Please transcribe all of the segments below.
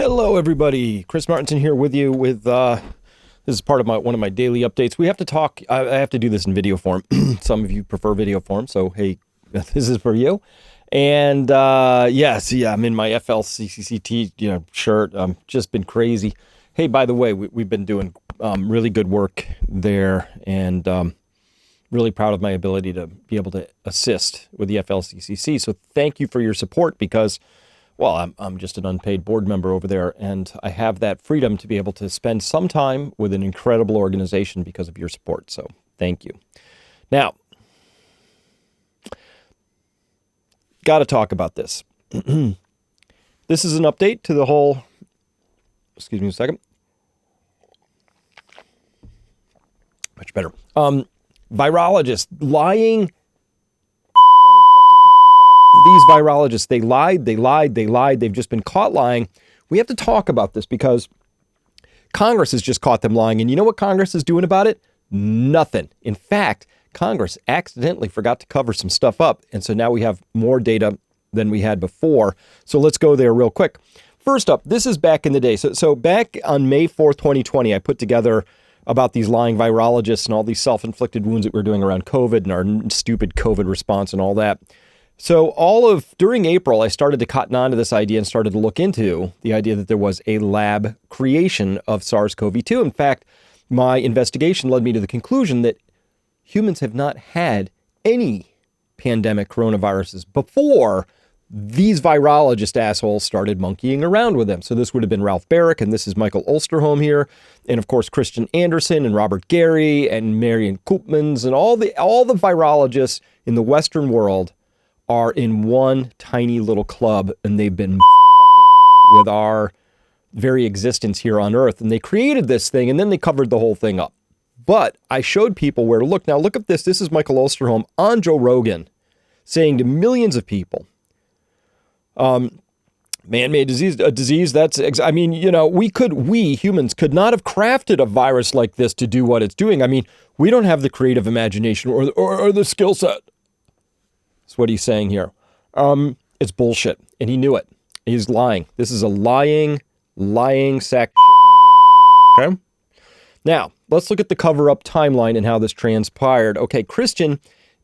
Hello, everybody. Chris Martinson here with you with, this is part of one of my daily updates. We have to talk, I have to do this in video form. Some of you prefer video form, so hey, this is for you. And, yes, I'm in my FLCCT, shirt. Just been crazy. Hey, by the way, we've been doing, really good work there, and, really proud of my ability to be able to assist with the FLCCC. So thank you for your support because, well, I'm just an unpaid board member over there, and I have that freedom to be able to spend some time with an incredible organization because of your support. So thank you. Now, got to talk about this. This is an update to the whole, excuse me a second. Much better. Virologists lying. These virologists, they lied. They've just been caught lying. We have to talk about this because Congress has just caught them lying. And you know what Congress is doing about it? Nothing. In fact, Congress accidentally forgot to cover some stuff up. And so now we have more data than we had before. So let's go there real quick. First up, this is back in the day. So back on May 4th, 2020, I put together about these lying virologists and all these self-inflicted wounds that we're doing around COVID and our stupid COVID response and all that. So during April, I started to cotton on to this idea and started to look into the idea that there was a lab creation of SARS-CoV-2. In fact, my investigation led me to the conclusion that humans have not had any pandemic coronaviruses before these virologist assholes started monkeying around with them. So this would have been Ralph Barrick, and this is Michael Osterholm here, and of course Christian Anderson and Robert Gary and Marion Koopmans and all the virologists in the Western world are in one tiny little club, and they've been fucking with our very existence here on Earth. And they created this thing, and then they covered the whole thing up. But I showed people where to look. Now look at this. This is Michael Osterholm on Joe Rogan saying to millions of people, man-made disease, a disease that's, I mean, we humans could not have crafted a virus like this to do what it's doing. I mean, we don't have the creative imagination or the skill set. That's what he's saying here. It's bullshit, and he knew it. He's lying. This is a lying sack of shit right here. Okay? Now, let's look at the cover-up timeline and how this transpired. Okay, Christian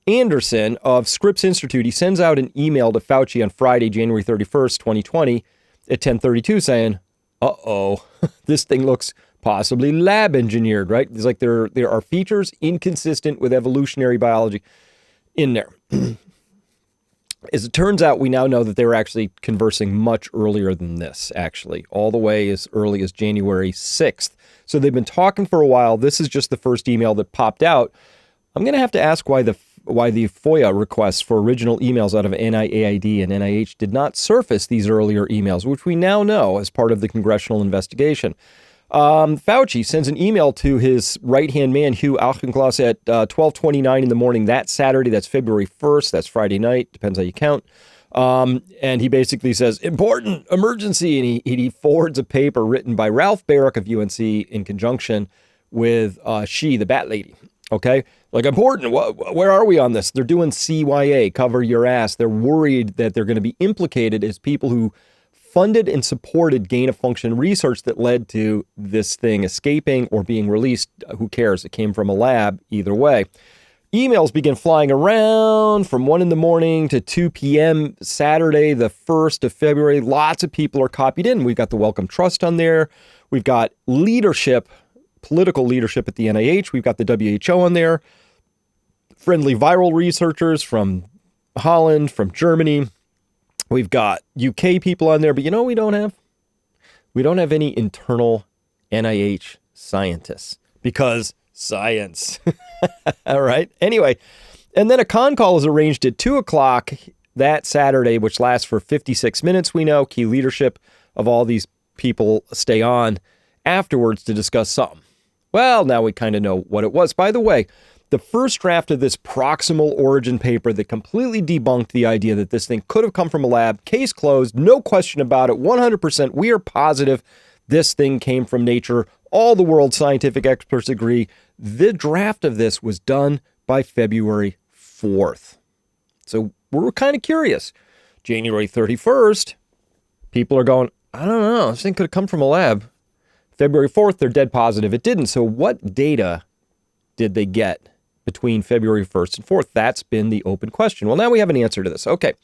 Anderson of Scripps Institute, he sends out an email to Fauci on Friday, January 31st, 2020 at 10:32 saying, uh-oh, this thing looks possibly lab engineered, right? It's like there are features inconsistent with evolutionary biology in there. As it turns out, we now know that they were actually conversing much earlier than this, actually, all the way as early as January 6th. So they've been talking for a while. This is just the first email that popped out. I'm going to have to ask why the FOIA requests for original emails out of NIAID and NIH did not surface these earlier emails, which we now know as part of the congressional investigation. Fauci sends an email to his right-hand man, Hugh Auchincloss, at 12:29 in the morning that Saturday. That's February 1st. That's Friday night. Depends how you count. And he basically says, important, emergency. And he forwards a paper written by Ralph Barrick of UNC in conjunction with the Bat Lady. Okay? Like, important. Where are we on this? They're doing CYA, cover your ass. They're worried that they're going to be implicated as people who funded and supported gain-of-function research that led to this thing escaping or being released. Who cares? It came from a lab either way. Emails begin flying around from 1 in the morning to 2 p.m. Saturday, the 1st of February. Lots of people are copied in. We've got the Wellcome Trust on there. We've got leadership, political leadership at the NIH. We've got the WHO on there. Friendly viral researchers from Holland, from Germany. We've got UK people on there, but we don't have any internal NIH scientists because science. All right. Anyway, and then a con call is arranged at 2:00 that Saturday, which lasts for 56 minutes. We know key leadership of all these people stay on afterwards to discuss something. Well, now we kind of know what it was. By the way, the first draft of this proximal origin paper that completely debunked the idea that this thing could have come from a lab, case closed, no question about it, 100%. We are positive this thing came from nature. All the world's scientific experts agree. The draft of this was done by February 4th. So we're kind of curious. January 31st, people are going, I don't know. This thing could have come from a lab. February 4th, they're dead positive. It didn't. So what data did they get between February 1st and 4th? That's been the open question. Well, now we have an answer to this. Okay.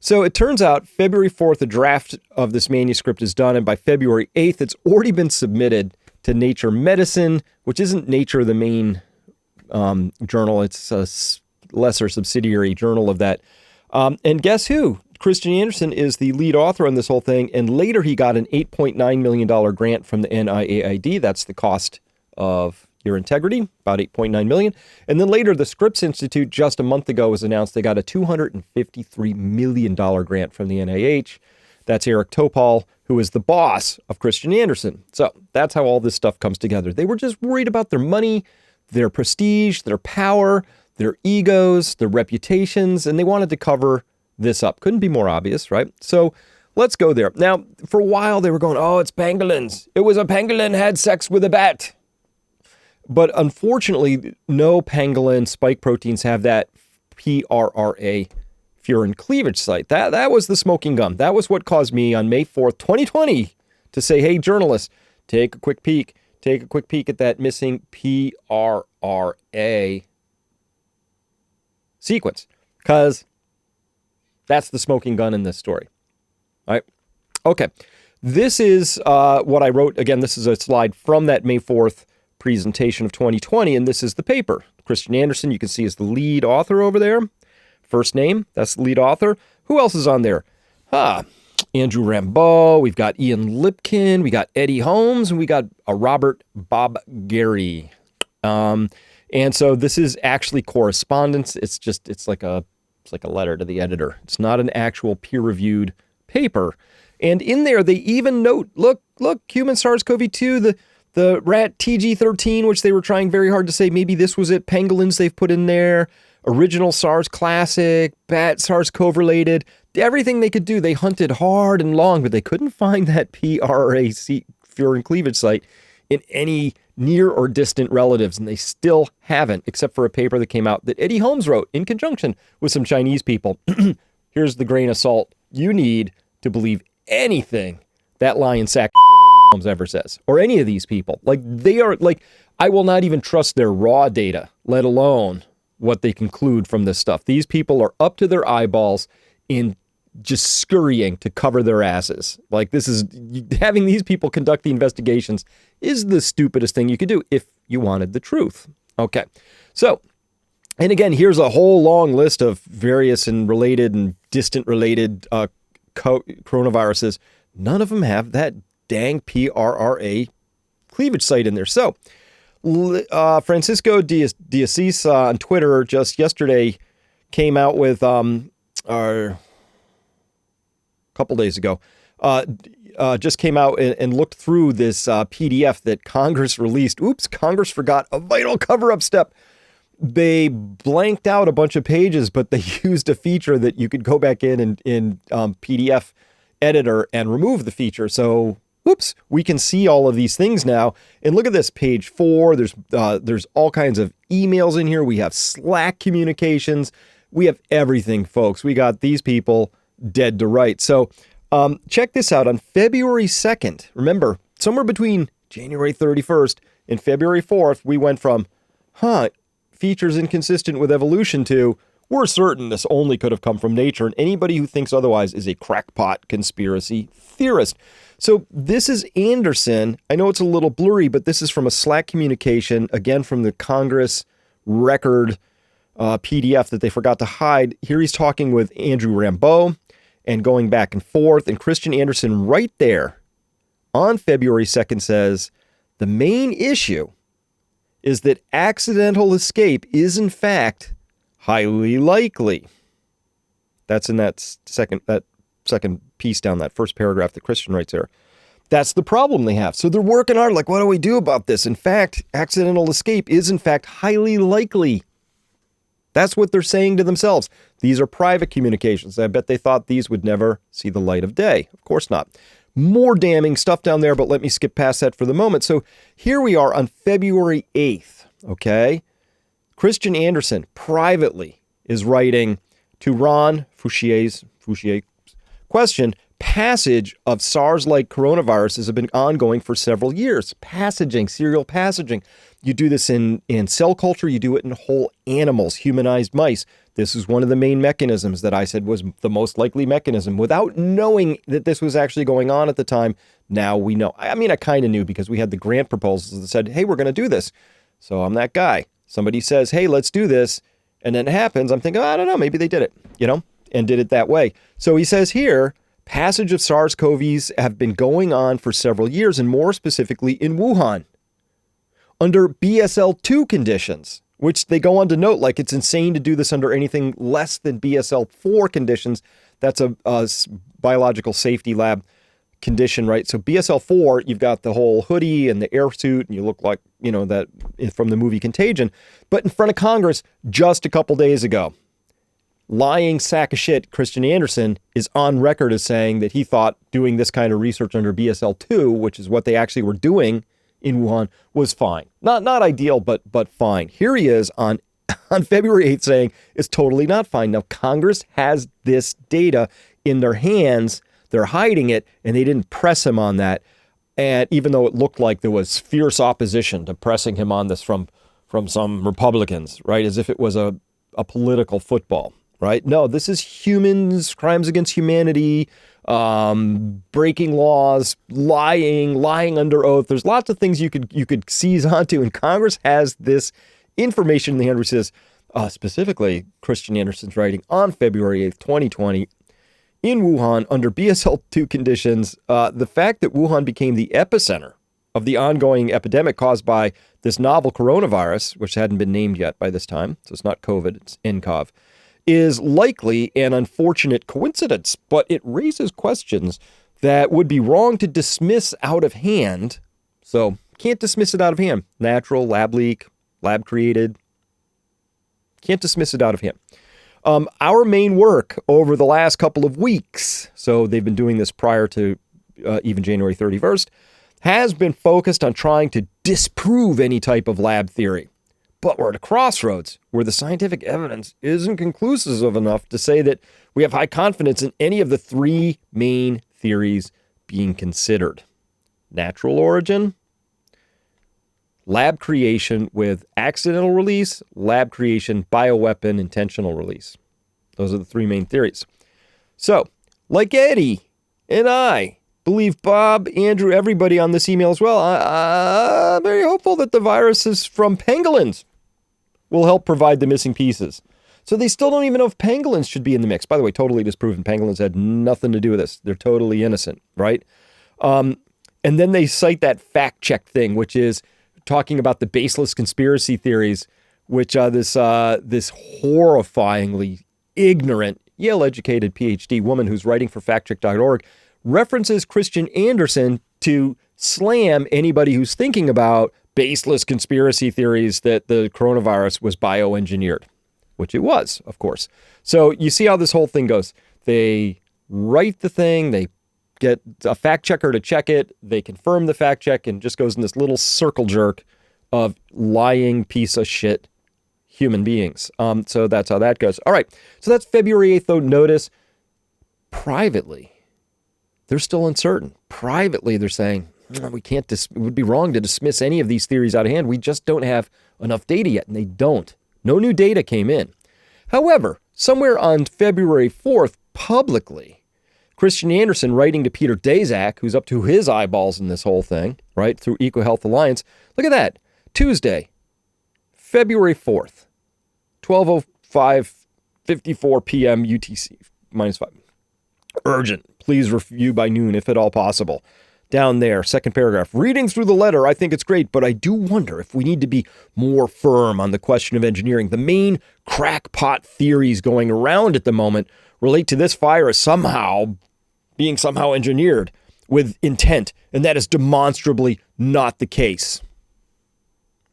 So it turns out February 4th, a draft of this manuscript is done. And by February 8th, it's already been submitted to Nature Medicine, which isn't Nature, the main journal. It's a lesser subsidiary journal of that. And guess who? Christian Anderson is the lead author on this whole thing. And later he got an $8.9 million grant from the NIAID. That's the cost of your integrity, about $8.9 million. And then later the Scripps Institute, just a month ago, was announced they got a $253 million grant from the NIH. That's Eric Topol, who is the boss of Christian Anderson. So that's how all this stuff comes together. They were just worried about their money, their prestige, their power, their egos, their reputations, and they wanted to cover this up. Couldn't be more obvious, right? So let's go there. Now, for a while, they were going, oh, it's pangolins. It was a pangolin had sex with a bat. But unfortunately, no pangolin spike proteins have that PRRA, furin cleavage site. That was the smoking gun. That was what caused me on May 4th, 2020, to say, hey, journalists, take a quick peek. Take a quick peek at that missing PRRA sequence, because that's the smoking gun in this story. All right. Okay. This is what I wrote. Again, this is a slide from that May 4th presentation of 2020, and this is the paper. Christian Anderson, you can see, is the lead author over there. First name, that's the lead author. Who else is on there? Andrew Rambeau, we've got Ian Lipkin, we got Eddie Holmes, and we got Robert Bob Gary. And so this is actually correspondence. It's like a letter to the editor. It's not an actual peer-reviewed paper. And in there, they even note, look, human SARS-CoV-2, the rat TG13, which they were trying very hard to say, maybe this was it. Pangolins they've put in there. Original SARS classic, bat SARS-CoV related. Everything they could do, they hunted hard and long, but they couldn't find that PRRA furin cleavage site in any near or distant relatives, and they still haven't, except for a paper that came out that Eddie Holmes wrote in conjunction with some Chinese people. Here's the grain of salt you need to believe anything that lion sack of shit Eddie Holmes ever says, or any of these people. Like, they are, like, I will not even trust their raw data, let alone what they conclude from this stuff. These people are up to their eyeballs in just scurrying to cover their asses. Like, this is, having these people conduct the investigations is the stupidest thing you could do if you wanted the truth. Okay. So, and again, here's a whole long list of various and related and distant related coronaviruses. None of them have that dang PRRA cleavage site in there. So, Francisco de Assis on Twitter just yesterday came out with, a couple days ago, just came out and looked through this PDF that Congress released. Oops, Congress forgot a vital cover-up step. They blanked out a bunch of pages, but they used a feature that you could go back in PDF editor and remove the feature. So, whoops, we can see all of these things now. And look at this, page 4. There's all kinds of emails in here. We have Slack communications. We have everything, folks. We got these people dead to rights. So check this out. On February 2nd, remember, somewhere between January 31st and February 4th, we went from, features inconsistent with evolution to, we're certain this only could have come from nature, and anybody who thinks otherwise is a crackpot conspiracy theorist. So this is Anderson. I know it's a little blurry, but this is from a Slack communication, again, from the Congress record PDF that they forgot to hide. Here he's talking with Andrew Rambeau and going back and forth. And Christian Anderson right there on February 2nd says, the main issue is that accidental escape is in fact highly likely. That's in that second piece down, that first paragraph that Christian writes there. That's the problem they have. So they're working hard, like, what do we do about this? In fact, accidental escape is in fact highly likely. That's what they're saying to themselves. These are private communications. I bet they thought these would never see the light of day. Of course not. More damning stuff down there, but let me skip past that for the moment. So here we are on February 8th, okay? Christian Anderson privately is writing to Ron Fouchier's question, passage of SARS-like coronaviruses have been ongoing for several years. Passaging, serial passaging. You do this in cell culture. You do it in whole animals, humanized mice. This is one of the main mechanisms that I said was the most likely mechanism. Without knowing that this was actually going on at the time, now we know. I mean, I kind of knew because we had the grant proposals that said, hey, we're going to do this. So I'm that guy. Somebody says, hey, let's do this. And then it happens. I'm thinking, oh, I don't know, maybe they did it, and did it that way. So he says here, passage of SARS-CoVs have been going on for several years, and more specifically in Wuhan, under BSL-2 conditions, which they go on to note, like it's insane to do this under anything less than BSL-4 conditions. That's a biological safety lab condition, right? So BSL-4, you've got the whole hoodie and the air suit, and you look like, that from the movie Contagion. But in front of Congress just a couple days ago, lying sack of shit Christian Anderson is on record as saying that he thought doing this kind of research under BSL-2, which is what they actually were doing in Wuhan, was fine. Not ideal, but fine. Here he is on February 8th saying it's totally not fine. Now, Congress has this data in their hands. They're hiding it, and they didn't press him on that. And even though it looked like there was fierce opposition to pressing him on this from some Republicans, right? As if it was a political football, right? No, this is humans, crimes against humanity, breaking laws, lying under oath. There's lots of things you could seize onto, and Congress has this information in the hand, which says, specifically, Christian Anderson's writing on February 8th, 2020, in Wuhan, under BSL-2 conditions, the fact that Wuhan became the epicenter of the ongoing epidemic caused by this novel coronavirus, which hadn't been named yet by this time, so it's not COVID, it's nCoV, is likely an unfortunate coincidence, but it raises questions that would be wrong to dismiss out of hand. So can't dismiss it out of hand. Natural, lab leak, lab created. Can't dismiss it out of hand. Our main work over the last couple of weeks, so they've been doing this prior to even January 31st, has been focused on trying to disprove any type of lab theory. But we're at a crossroads where the scientific evidence isn't conclusive enough to say that we have high confidence in any of the three main theories being considered. Natural origin, lab creation with accidental release, lab creation, bioweapon, intentional release. Those are the three main theories. So, like Eddie and I believe Bob, Andrew, everybody on this email as well, I'm very hopeful that the viruses from pangolins will help provide the missing pieces. So they still don't even know if pangolins should be in the mix. By the way, totally disproven. Pangolins had nothing to do with this. They're totally innocent, right? And then they cite that fact check thing, which is talking about the baseless conspiracy theories, which this horrifyingly ignorant Yale-educated PhD woman who's writing for factcheck.org references Christian Anderson to slam anybody who's thinking about baseless conspiracy theories that the coronavirus was bioengineered, which it was, of course. So you see how this whole thing goes. They write the thing, they get a fact checker to check it, they confirm the fact check, and just goes in this little circle jerk of lying piece of shit human beings. So that's how that goes. All right. So that's February 8th, though. Notice privately, they're still uncertain. Privately, they're saying, we can't, it would be wrong to dismiss any of these theories out of hand. We just don't have enough data yet. And they don't. No new data came in. However, somewhere on February 4th, publicly, Christian Anderson writing to Peter Daszak, who's up to his eyeballs in this whole thing, right, through EcoHealth Alliance. Look at that. Tuesday, February 4th, 12:05:54 p.m. UTC, -5. Urgent. Please review by noon, if at all possible. Down there, second paragraph. Reading through the letter, I think it's great, but I do wonder if we need to be more firm on the question of engineering. The main crackpot theories going around at the moment relate to this virus being somehow engineered with intent, and that is demonstrably not the case.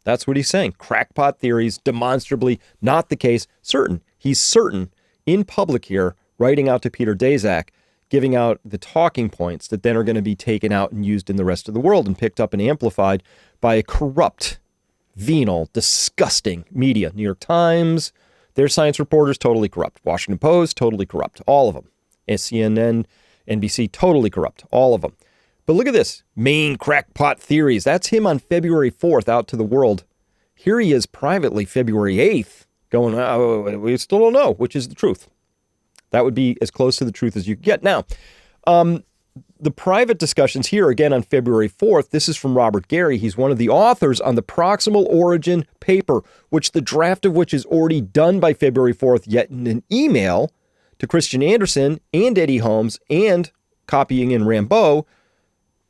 That's what he's saying. Crackpot theories, demonstrably not the case. Certain. He's certain in public here, writing out to Peter Daszak, giving out the talking points that then are going to be taken out and used in the rest of the world and picked up and amplified by a corrupt, venal, disgusting media. New York Times, their science reporters, totally corrupt. Washington Post, totally corrupt. All of them. CNN, NBC, totally corrupt, all of them. But look at this, main crackpot theories. That's him on February 4th out to the world. Here he is privately February 8th going, oh, we still don't know which is the truth. That would be as close to the truth as you could get. Now, the private discussions here, again, on February 4th, this is from Robert Gary. He's one of the authors on the proximal origin paper, which the draft of which is already done by February 4th, yet in an email to Christian Anderson and Eddie Holmes and copying in Rambeau,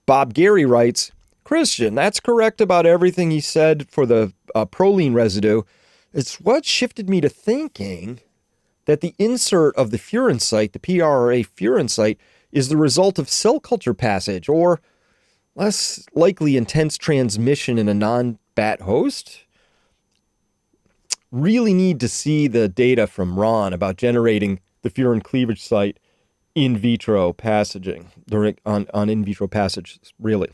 Bob Gary writes, Christian, that's correct about everything he said for the proline residue. It's what shifted me to thinking that the insert of the furin site, the PRRA furin site, is the result of cell culture passage or less likely intense transmission in a non-bat host. Really need to see the data from Ron about generating the furin cleavage site in vitro passaging, on in vitro passage, really.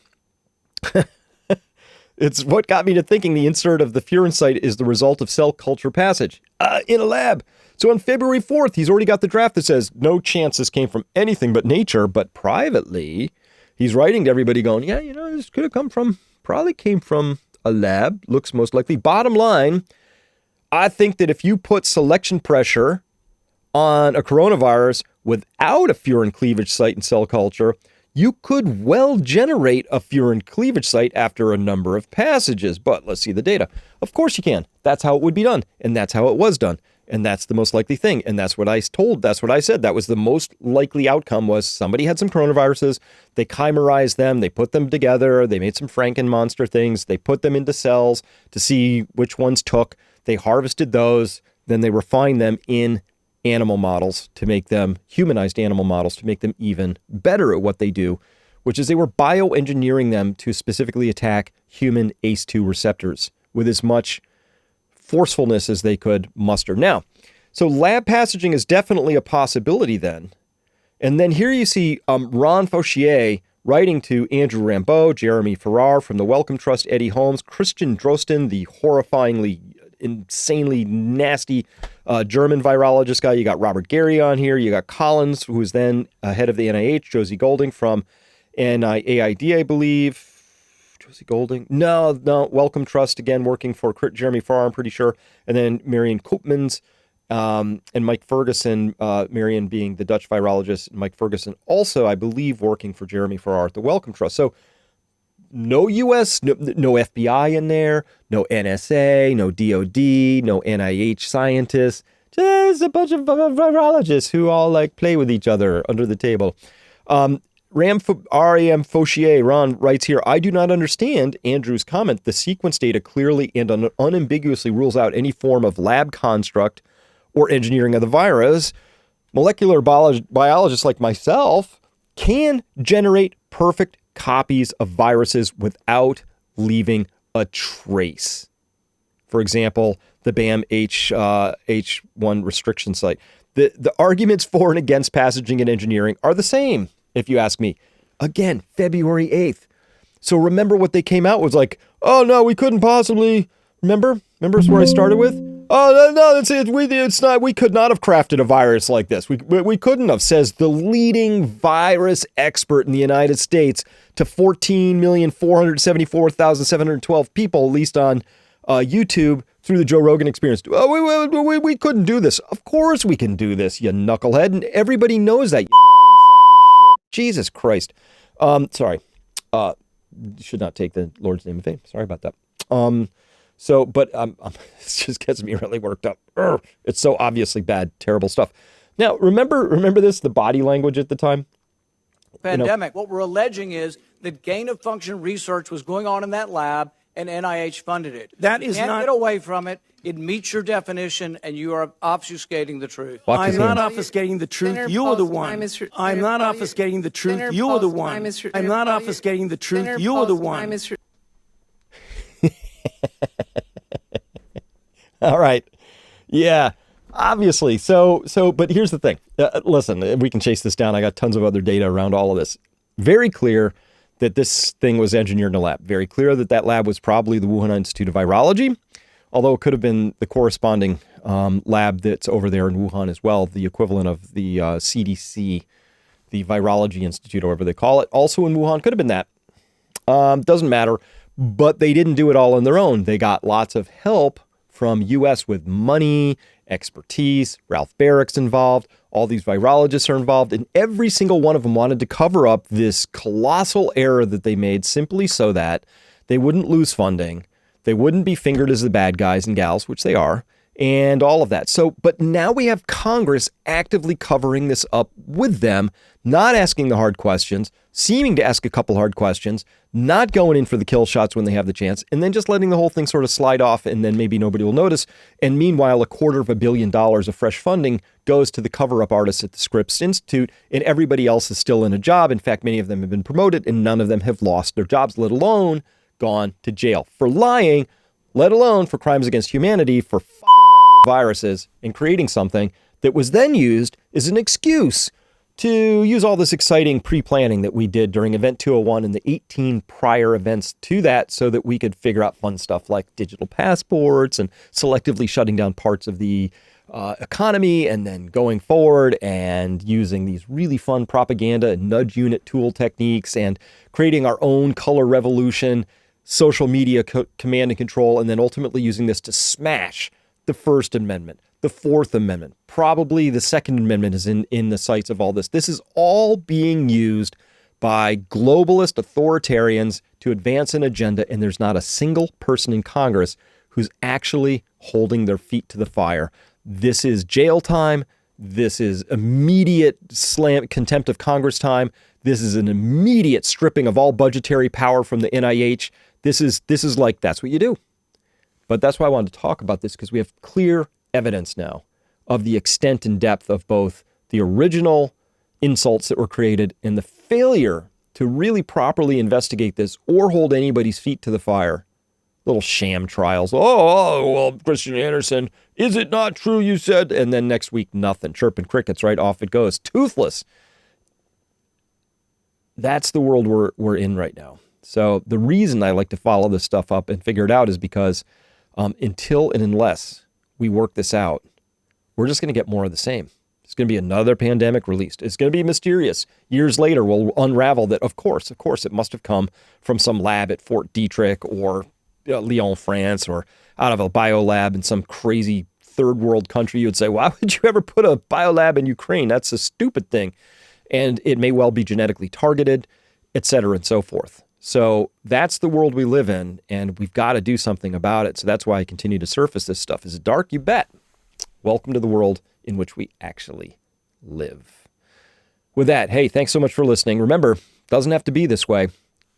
It's what got me to thinking the insert of the furin site is the result of cell culture passage in a lab. So on February 4th, he's already got the draft that says no chance this came from anything but nature, but privately, he's writing to everybody going, yeah, this could have probably came from a lab, looks most likely. Bottom line, I think that if you put selection pressure on a coronavirus without a furin cleavage site in cell culture, you could well generate a furin cleavage site after a number of passages. But let's see the data. Of course you can. That's how it would be done. And that's how it was done. And that's the most likely thing. And that's what I told. That's what I said. That was the most likely outcome was somebody had some coronaviruses. They chimerized them. They put them together. They made some Franken-monster things. They put them into cells to see which ones took. They harvested those. Then they refined them in animal models to make them, humanized animal models to make them even better at what they do, which is they were bioengineering them to specifically attack human ACE2 receptors with as much forcefulness as they could muster. Now, so lab passaging is definitely a possibility then. And then here you see Ron Fauchier writing to Andrew Rambeau, Jeremy Farrar from the Wellcome Trust, Eddie Holmes, Christian Drosten, the horrifyingly, insanely nasty German virologist guy. You got Robert Gary on here. You got Collins, who was then head of the NIH, Josie Golding from NIAID, I believe. Josie Golding? No, Wellcome Trust, again, working for Jeremy Farrar, I'm pretty sure. And then Marion Koopmans and Mike Ferguson, Marion being the Dutch virologist, and Mike Ferguson also, I believe, working for Jeremy Farrar at the Wellcome Trust. So no U.S., no FBI in there, no NSA, no DOD, no NIH scientists, just a bunch of virologists who all play with each other under the table. R.A.M. Fauchier, Ron writes here, I do not understand Andrew's comment. The sequence data clearly and unambiguously rules out any form of lab construct or engineering of the virus. Molecular biologists like myself can generate perfect copies of viruses without leaving a trace. For example, the BAM H1 restriction site. The arguments for and against passaging and engineering are the same, if you ask me. Again, February 8th. So remember what they came out was like, oh no, we couldn't possibly, remember where I started with? Oh, no, that's it. We could not have crafted a virus like this. We couldn't have, says the leading virus expert in the United States to 14,474,712 people, at least on YouTube, through the Joe Rogan Experience. Oh, we couldn't do this. Of course we can do this, you knucklehead. And everybody knows that, you lying sack of shit. Jesus Christ. Sorry. Should not take the Lord's name in vain. Sorry about that. But it just gets me really worked up. It's so obviously bad, terrible stuff. Now, remember this, the body language at the time? Pandemic. What we're alleging is that gain-of-function research was going on in that lab, and NIH funded it. That is you can't not get away from it. It meets your definition, and you are obfuscating the truth. I'm not obfuscating the truth. You are the one. I'm not obfuscating the truth. You are the one. I'm not obfuscating the truth. You are the one. All right. Yeah, obviously. So, but here's the thing. Listen, we can chase this down. I got tons of other data around all of this. Very clear that this thing was engineered in a lab. Very clear that lab was probably the Wuhan Institute of Virology, although it could have been the corresponding lab that's over there in Wuhan as well, the equivalent of the CDC the Virology Institute, or whatever they call it, also in Wuhan. Could have been that. Doesn't matter. But they didn't do it all on their own. They got lots of help from U.S. with money, expertise. Ralph Barrick's involved. All these virologists are involved. And every single one of them wanted to cover up this colossal error that they made simply so that they wouldn't lose funding. They wouldn't be fingered as the bad guys and gals, which they are, and all of that. So, but now we have Congress actively covering this up with them, not asking the hard questions, seeming to ask a couple hard questions, not going in for the kill shots when they have the chance, and then just letting the whole thing sort of slide off, and then maybe nobody will notice. And meanwhile, $250 million of fresh funding goes to the cover-up artists at the Scripps Institute, and everybody else is still in a job. In fact, many of them have been promoted, and none of them have lost their jobs, let alone gone to jail for lying, let alone for crimes against humanity, for fucking around with viruses and creating something that was then used as an excuse to use all this exciting pre-planning that we did during Event 201 and the 18 prior events to that, so that we could figure out fun stuff like digital passports and selectively shutting down parts of the economy, and then going forward and using these really fun propaganda and nudge unit tool techniques and creating our own color revolution, social media command and control, and then ultimately using this to smash the First Amendment, the Fourth Amendment. Probably the Second Amendment is in the sights of all this. This is all being used by globalist authoritarians to advance an agenda, and there's not a single person in Congress who's actually holding their feet to the fire. This is jail time. This is immediate contempt of Congress time. This is an immediate stripping of all budgetary power from the NIH. This is like, that's what you do. But that's why I wanted to talk about this, because we have clear evidence now of the extent and depth of both the original insults that were created and the failure to really properly investigate this or hold anybody's feet to the fire. Little sham trials. Oh, well, Christian Anderson, is it not true you said? And then next week, nothing. Chirping crickets, right off it goes. Toothless. That's the world we're in right now. So the reason I like to follow this stuff up and figure it out is because until and unless we work this out, we're just going to get more of the same. It's going to be another pandemic released. It's going to be mysterious. Years later, we'll unravel that, of course, it must have come from some lab at Fort Detrick or Lyon, France, or out of a biolab in some crazy third world country. You would say, why would you ever put a biolab in Ukraine? That's a stupid thing. And it may well be genetically targeted, et cetera, and so forth. So that's the world we live in, and we've got to do something about it. So that's why I continue to surface this stuff. Is it dark? You bet. Welcome to the world in which we actually live. With that, hey, thanks so much for listening. Remember, it doesn't have to be this way.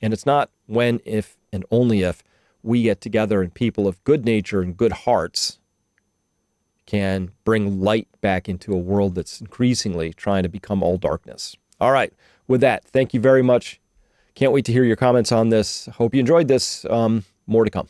And it's not when, if, and only if we get together and people of good nature and good hearts can bring light back into a world that's increasingly trying to become all darkness. All right. With that, thank you very much. Can't wait to hear your comments on this. Hope you enjoyed this. More to come.